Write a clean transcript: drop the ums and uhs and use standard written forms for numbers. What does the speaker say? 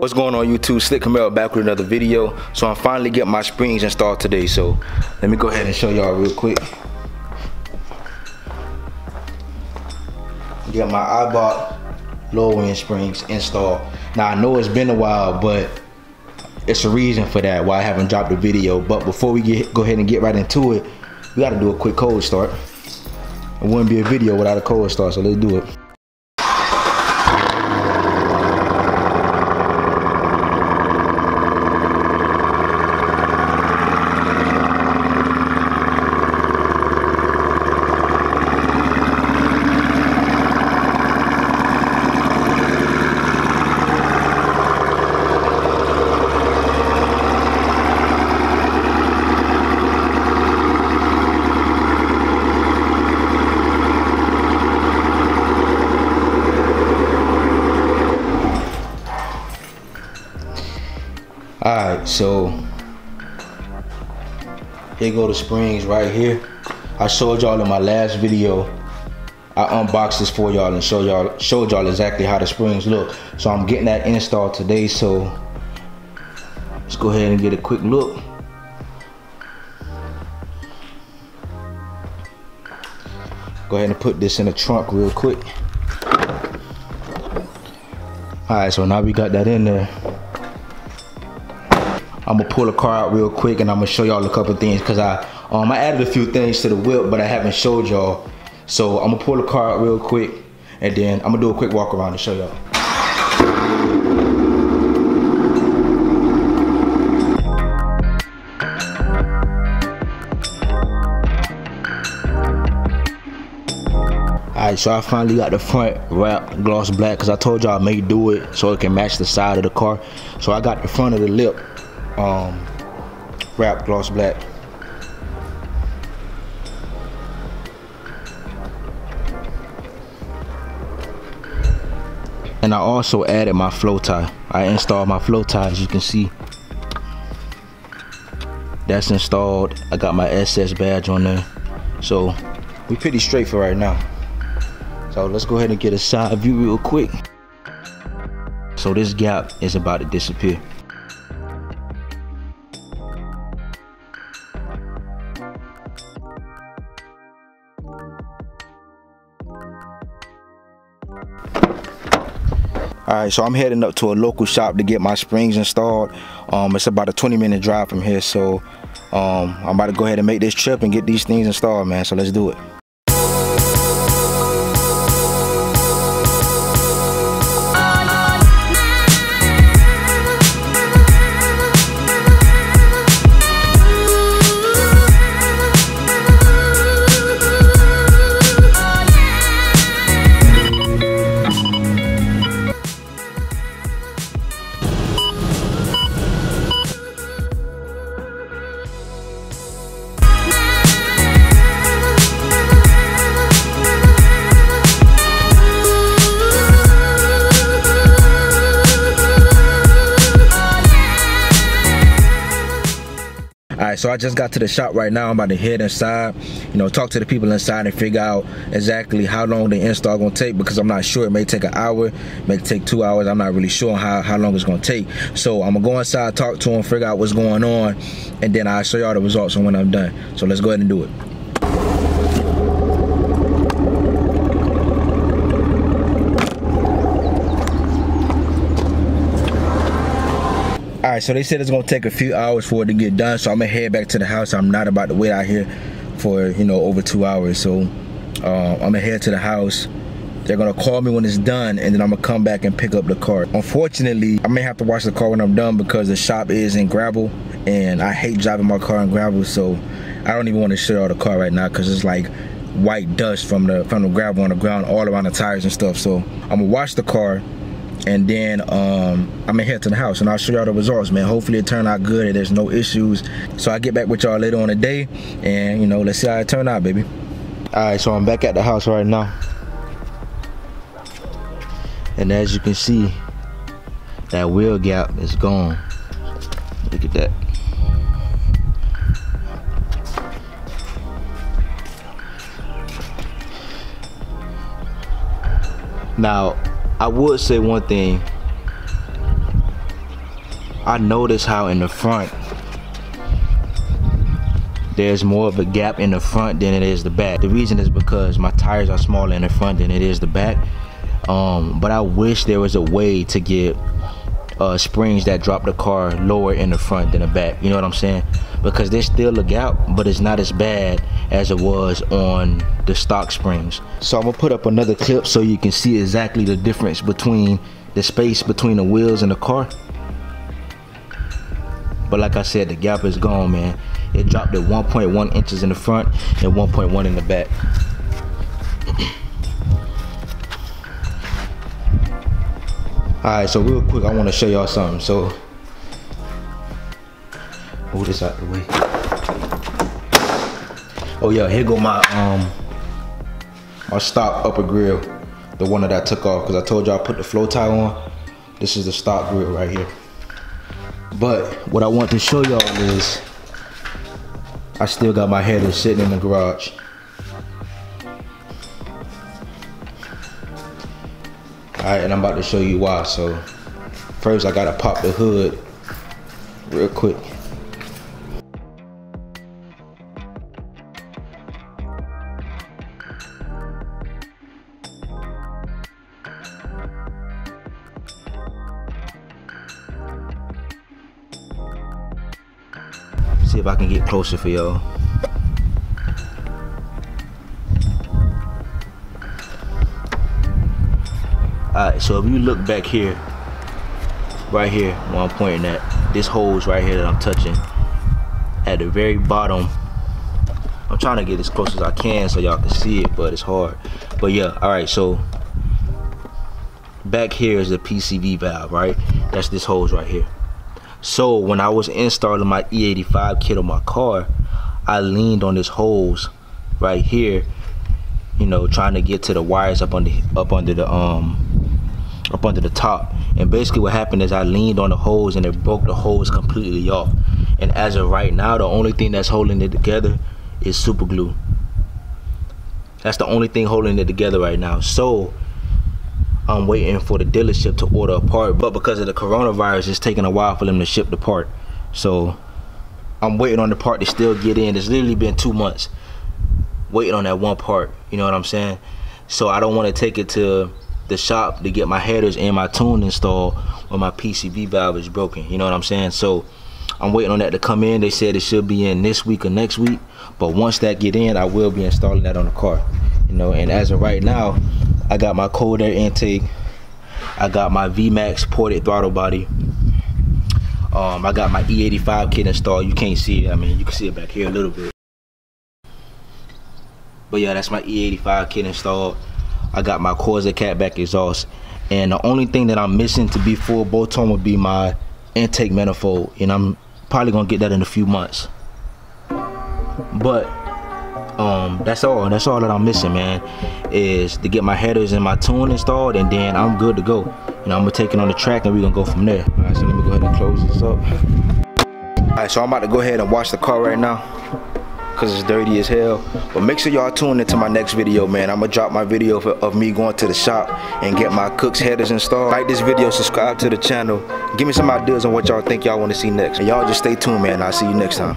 What's going on YouTube? Slick Camaro back with another video. So I'm finally getting my springs installed today. So let me go ahead and show y'all real quick. Get my Eibach lower end springs installed. Now I know it's been a while, but it's a reason for that why I haven't dropped a video. But before we go ahead and get right into it, we got to do a quick cold start. It wouldn't be a video without a cold start, so let's do it. Alright, so here go the springs right here. I showed y'all in my last video. I unboxed this for y'all and showed y'all exactly how the springs look. So I'm getting that installed today, so let's go ahead and get a quick look. Go ahead and put this in the trunk real quick. Alright, so now we got that in there. I'm gonna pull the car out real quick and I'm gonna show y'all a couple things because I added a few things to the whip, but I haven't showed y'all. So I'm gonna pull the car out real quick and then I'm gonna do a quick walk around and show y'all. Alright, so I finally got the front wrap gloss black because I told y'all I may do it so it can match the side of the car. So I got the front of the lip wrap gloss black. And I also added my flow tie. I installed my flow tie, as you can see. That's installed. I got my SS badge on there. So we pretty straight for right now. So let's go ahead and get a side view real quick. So this gap is about to disappear. Alright, so I'm heading up to a local shop to get my springs installed. It's about a 20-minute drive from here, so I'm about to go ahead and make this trip and get these things installed, man. So let's do it. Alright, so I just got to the shop right now. I'm about to head inside, talk to the people inside and figure out exactly how long the install gonna take, because I'm not sure. It may take an hour, it may take 2 hours. I'm not really sure how long it's gonna take. So I'm gonna go inside, talk to them, figure out what's going on, and then I'll show y'all the results when I'm done. So let's go ahead and do it. Alright, so they said it's gonna take a few hours for it to get done, so I'm gonna head back to the house. I'm not about to wait out here for over 2 hours. So I'm gonna head to the house. They're gonna call me when it's done, and then I'm gonna come back and pick up the car. Unfortunately, I may have to wash the car when I'm done because the shop is in gravel, and I hate driving my car in gravel. So I don't even want to show y'all the car right now because it's like white dust from the gravel on the ground all around the tires and stuff. So I'm gonna wash the car, and then I'm gonna head to the house and I'll show y'all the results, man. Hopefully it turned out good and there's no issues. So I'll get back with y'all later on the day and let's see how it turned out, baby. Alright, so I'm back at the house right now, and as you can see, that wheel gap is gone. Look at that. Now, I would say one thing. I notice how in the front there's more of a gap in the front than it is the back. The reason is because my tires are smaller in the front than it is the back. But I wish there was a way to get springs that drop the car lower in the front than the back. You know what I'm saying? Because there's still a gap, but it's not as bad as it was on the stock springs. So I'm gonna put up another clip so you can see exactly the difference between the space between the wheels and the car. But like I said, the gap is gone, man. It dropped at 1.1 inches in the front and 1.1 in the back. Alright, so real quick, I want to show y'all something. So, move this out the way. Oh yeah, here go my stock upper grill, the one that I took off, because I told y'all I put the flow tie on. This is the stock grill right here. But what I want to show y'all is I still got my headers sitting in the garage. Alright, and I'm about to show you why. So first I gotta pop the hood real quick. See if I can get closer for y'all. Alright, so if you look back here, right here where I'm pointing at, this hose right here that I'm touching, at the very bottom, I'm trying to get as close as I can so y'all can see it, but it's hard. But yeah, alright, so back here is the PCV valve, right? That's this hose right here. So when I was installing my E85 kit on my car, I leaned on this hose right here, you know, trying to get to the wires up under the top. And basically what happened is I leaned on the hose and it broke the hose completely off. And as of right now, the only thing that's holding it together is super glue. That's the only thing holding it together right now. So I'm waiting for the dealership to order a part, but because of the coronavirus, it's taking a while for them to ship the part. So I'm waiting on the part to still get in. It's literally been 2 months waiting on that one part, you know what I'm saying? So I don't want to take it to the shop to get my headers and my tune installed when my PCV valve is broken, you know what I'm saying? So I'm waiting on that to come in. They said it should be in this week or next week, but once that get in, I will be installing that on the car, you know. And as of right now, I got my cold air intake, I got my VMAX ported throttle body, I got my E85 kit installed. You can't see it, I mean you can see it back here a little bit, but yeah, that's my E85 kit installed. I got my Corsa catback exhaust, and the only thing that I'm missing to be full bolt tone would be my intake manifold, and I'm probably gonna get that in a few months. But that's all that I'm missing, man, is to get my headers and my tune installed, and then I'm good to go. You know, I'm gonna take it on the track and we're gonna go from there. All right, so let me go ahead and close this up. All right, so I'm about to go ahead and wash the car right now because it's dirty as hell. But make sure y'all tune into my next video, man. I'm gonna drop my video of me going to the shop and get my Cook's headers installed. Like this video, subscribe to the channel, give me some ideas on what y'all think y'all want to see next, and y'all just stay tuned, man. I'll see you next time.